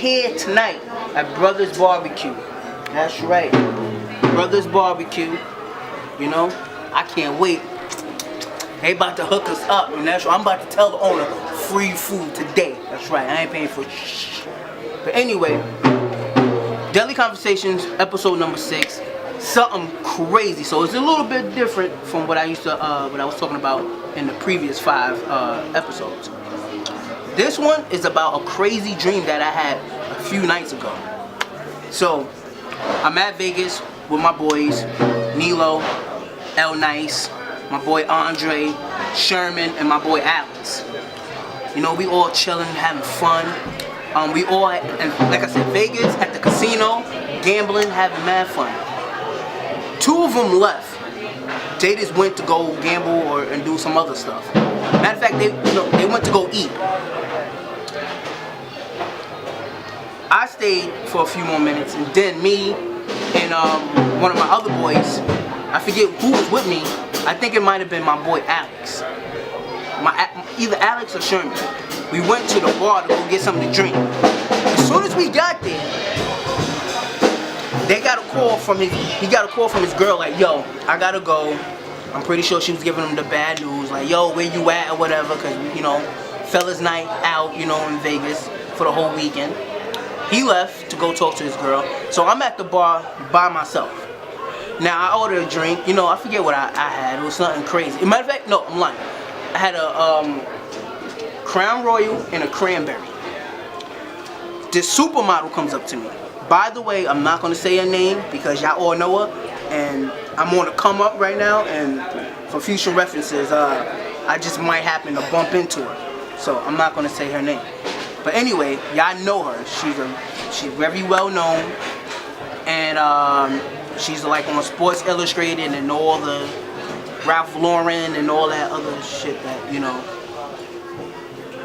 Here tonight at Brothers Barbecue. That's right, Brothers Barbecue. You know, I can't wait. They about to hook us up, and that's right. I'm about to tell the owner free food today. That's right, I ain't paying for shh. But anyway, Daily Conversations, episode number 6. Something crazy. So it's a little bit different from what I used to, what I was talking about in the previous 5 episodes. This one is about a crazy dream that I had a few nights ago. So I'm at Vegas with my boys, Nilo, LNYCE, my boy Andre, Sherman, and my boy Alex. You know, we all chilling, having fun. We all, and like I said, Vegas at the casino, gambling, having mad fun. 2 of them left. They just went to go gamble and do some other stuff. Matter of fact, they went to go eat. I stayed for a few more minutes, and then me and one of my other boys, I forget who was with me. I think it might have been my boy Alex. Either Alex or Sherman. We went to the bar to go get something to drink. As soon as we got there, he got a call from his girl like, yo, I gotta go. I'm pretty sure she was giving him the bad news, like, yo, where you at or whatever, cause you know, fellas night out, you know, in Vegas for the whole weekend. He left to go talk to his girl, so I'm at the bar by myself. Now I ordered a drink, you know, I forget what I had. It was something crazy. As a matter of fact, no, I'm lying. I had a Crown Royal and a cranberry. This supermodel comes up to me. By the way, I'm not gonna say her name because y'all all know her, and I'm on the come up right now. And for future references, I just might happen to bump into her, so I'm not gonna say her name. But anyway, y'all know her. She's very well known, and she's like on Sports Illustrated and all the Ralph Lauren and all that other shit that, you know,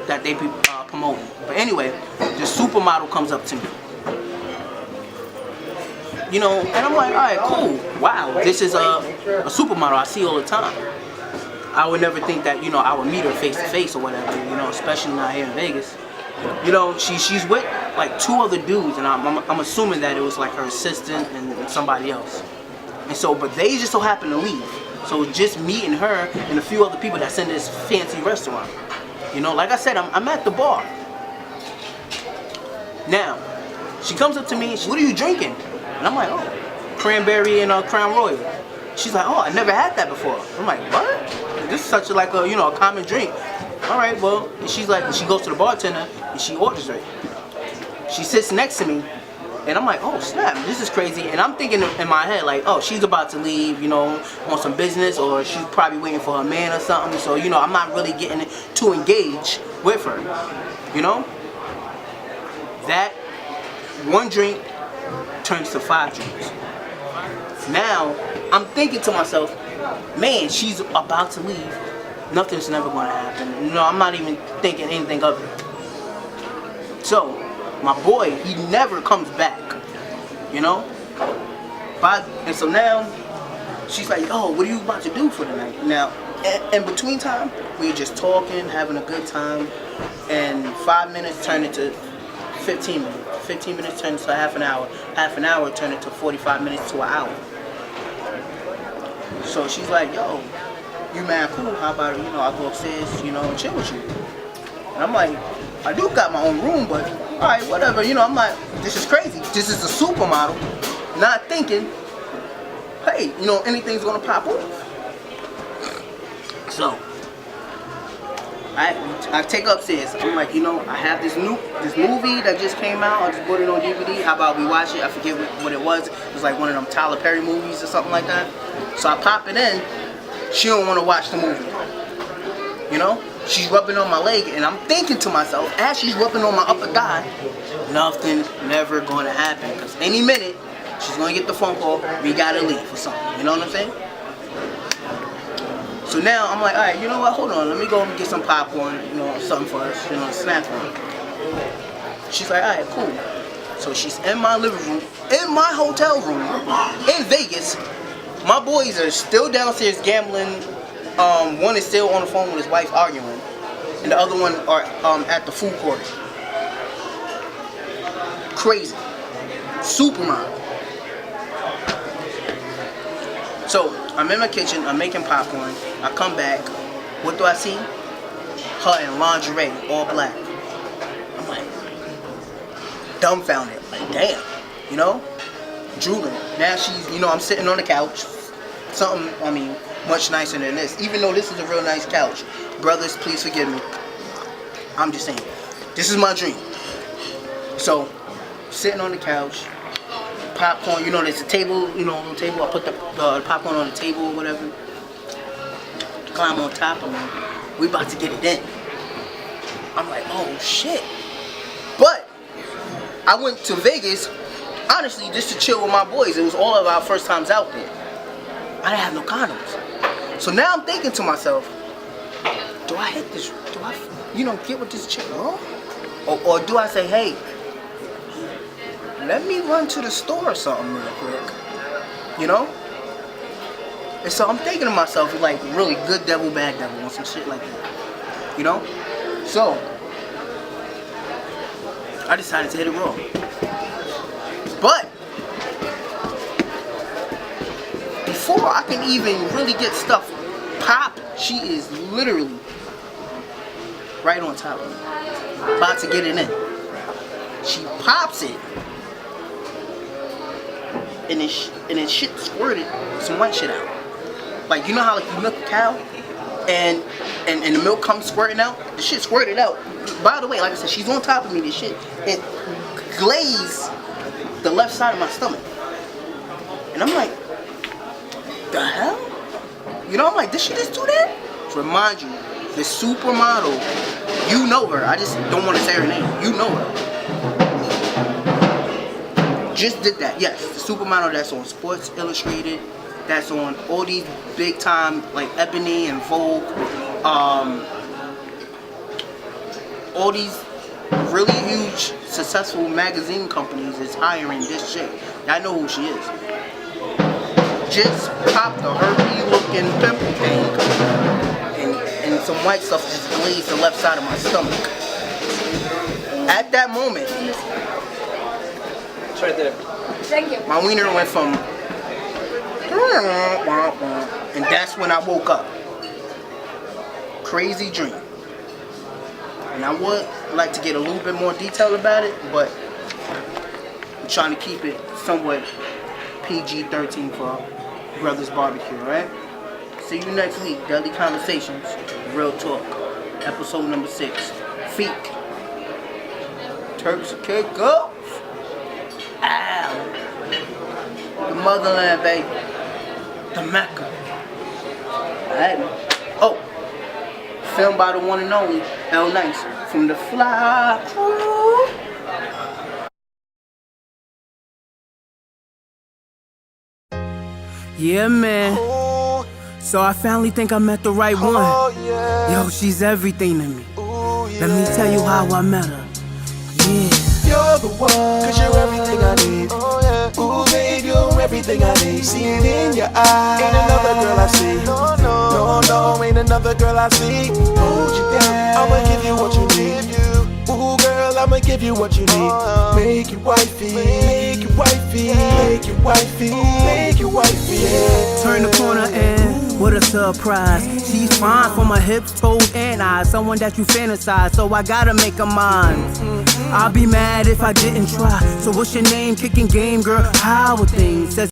that they be promoting. But anyway, this supermodel comes up to me, you know, and I'm like, all right, cool. Wow, this is a supermodel I see all the time. I would never think that, you know, I would meet her face to face or whatever, you know, especially not here in Vegas. You know, she's with like 2 other dudes, and I'm assuming that it was like her assistant and somebody else. And so, but they just so happened to leave. So it's just me and her and a few other people that's in this fancy restaurant. You know, like I said, I'm at the bar. Now, she comes up to me and she's, what are you drinking? And I'm like, oh, cranberry and Crown Royal. She's like, oh, I never had that before. I'm like, what? This is such a you know, a common drink. All right, well, and she's like, she goes to the bartender and she orders it. She sits next to me, and I'm like, oh snap, this is crazy. And I'm thinking in my head like, oh, she's about to leave, you know, on some business, or she's probably waiting for her man or something. So, you know, I'm not really getting too engaged with her, you know. That one drink turns to 5 drinks. Now, I'm thinking to myself, man, she's about to leave. Nothing's never going to happen. You know, I'm not even thinking anything of it. So, my boy, he never comes back. You know? And so now, she's like, oh, what are you about to do for the night? Now, in between time, we were just talking, having a good time. And 5 minutes turned into 15 minutes. 15 minutes turned into half an hour. Half an hour turned into 45 minutes to an hour. So she's like, yo, you mad cool, how about, you know, I go upstairs, you know, and chill with you. And I'm like, I do got my own room, but alright, whatever, you know, I'm like, this is crazy. This is a supermodel, not thinking, hey, you know, anything's gonna pop off. So, I take her upstairs. I'm like, you know, I have this movie that just came out. I just bought it on DVD. How about we watch it? I forget what it was. It was like one of them Tyler Perry movies or something like that. So I pop it in. She don't want to watch the movie. You know? She's rubbing on my leg, and I'm thinking to myself, as she's rubbing on my upper thigh, nothing's never going to happen. Because any minute, she's going to get the phone call, we got to leave or something. You know what I'm saying? So now I'm like, all right, you know what? Hold on, let me go and get some popcorn, you know, something for us, you know, a snack on. She's like, all right, cool. So she's in my living room, in my hotel room, in Vegas. My boys are still downstairs gambling. One is still on the phone with his wife arguing, and the other one are at the food court. crazy. Supermodel. So I'm in my kitchen, I'm making popcorn. I come back. What do I see? Her in lingerie, all black. I'm like, dumbfounded. Like, damn, you know? Drooling. Now she's, you know, I'm sitting on the couch. Something, I mean, much nicer than this. Even though this is a real nice couch. Brothers, please forgive me. I'm just saying. This is my dream. So, sitting on the couch. Popcorn, you know, there's a table, you know, little table. I put the popcorn on the table or whatever. Climb on top of me. We about to get it in. I'm like, oh shit. But I went to Vegas, honestly, just to chill with my boys. It was all of our first times out there. I didn't have no condoms. So now I'm thinking to myself, do I hit this? Do I, you know, get with this chick, bro? Or do I say, hey, let me run to the store or something real quick, you know? And so I'm thinking to myself, like, really good devil, bad devil, or some shit like that, you know? So, I decided to hit it raw. But, before I can even really get stuff popping, she is literally right on top of me, about to get it in. She pops it. And then shit squirted some white shit out. Like, you know how like you milk a cow and the milk comes squirting out? The shit squirted out. By the way, like I said, she's on top of me, this shit. It glazed the left side of my stomach. And I'm like, the hell? You know, I'm like, did she just do that? To remind you, the supermodel, you know her. I just don't want to say her name. You know her. Just did that, yes. The supermodel that's on Sports Illustrated, that's on all these big time, like Ebony and Vogue, all these really huge, successful magazine companies is hiring this chick. I know who she is. Just popped a herpy looking pimple thing, and some white stuff just glazed the left side of my stomach. At that moment, it's right there. Thank you. My wiener went from, and that's when I woke up. Crazy dream. And I would like to get a little bit more detail about it, but I'm trying to keep it somewhat PG-13 for Brothers Barbecue, right? See you next week. Daily Conversations, Real Talk, episode number 6. Feek. Turks kick off. Ow. The motherland, baby. The Mecca. Alright. Oh. Filmed by the one and only LNYCE from the Fly Crew. Yeah, man. So I finally think I met the right one. Yo, she's everything to me. Let me tell you how I met her. Yeah. You're the one, cause you're everything I need. Ooh, babe, you're everything I need. See it in your eyes. Ain't another girl I see. No, ain't another girl I see. Hold you down, I'ma give you what you need. Ooh, girl, I'ma give you what you need. Make you wifey, make you wifey, make you wifey, make you wifey, yeah. Turn the corner and what a surprise. She's fine from her hips, toes, and eyes. Someone that you fantasize, so I gotta make her mine. I'll be mad if I didn't try. So what's your name? Kicking game, girl? How are things? Says